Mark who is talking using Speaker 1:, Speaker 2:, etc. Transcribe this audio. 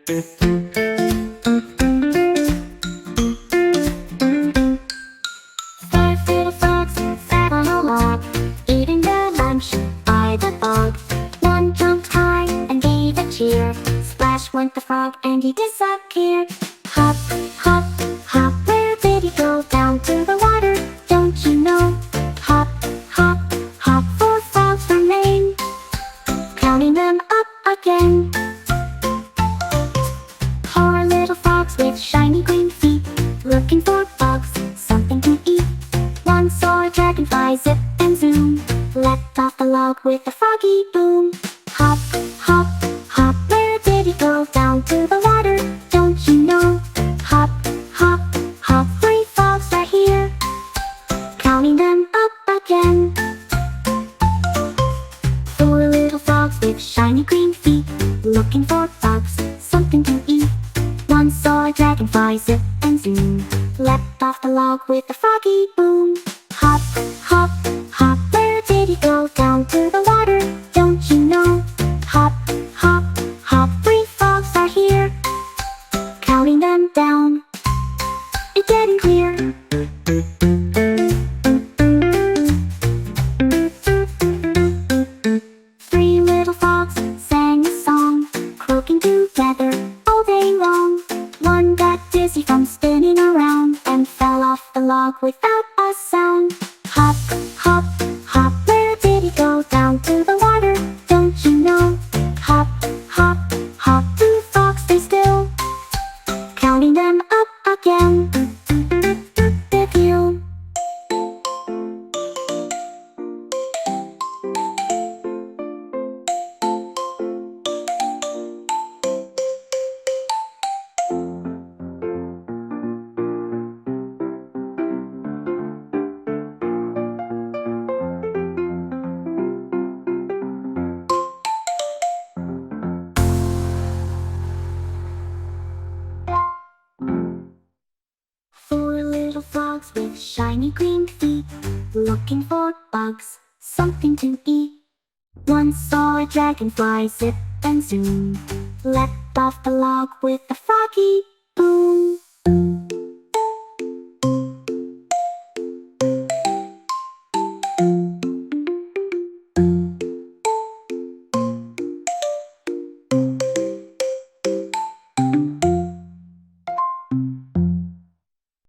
Speaker 1: Five little frogs sat on a log, eating their lunch by the bog. One jumped high and gave a cheer. Splash went the frog and he disappeared. Hop, hop, hop, where did he go? Down to the water, don't you know? Hop, hop, hop, 4 frogs remain, counting them up again. Poor little frogs with shiny green feet, looking for bugs, something to eat. One saw a dragonfly zip and zoom, leapt off the log with a froggy boom. Hop, hop, hop, where did he go? Down to the water, don't you know? Hop, hop, hop, 3 frogs are here, counting them up again. 4 little frogs with shiny green feet, looking for bugs, something to eat. One saw a dragonfly zip and zoom, leapt off the log with a froggy boom. Hop, hop, hop, where did he go? Down to the water, don't you know? Hop, hop, hop, 3 frogs are here, counting them down. It's getting clear. 3 little frogs sang a song, croaking together all day long. One got dizzy from spinning around and fell off the log without a sound. Hop, hop, hop, where did he go? Down to the water, don't you know? Hop, hop, hop, 2 frogs stay still, counting them up again. Did you? Four little frogs with shiny green feet, looking for bugs, something to eat. One saw a dragonfly zip and zoom, leapt off the log with a froggy boom.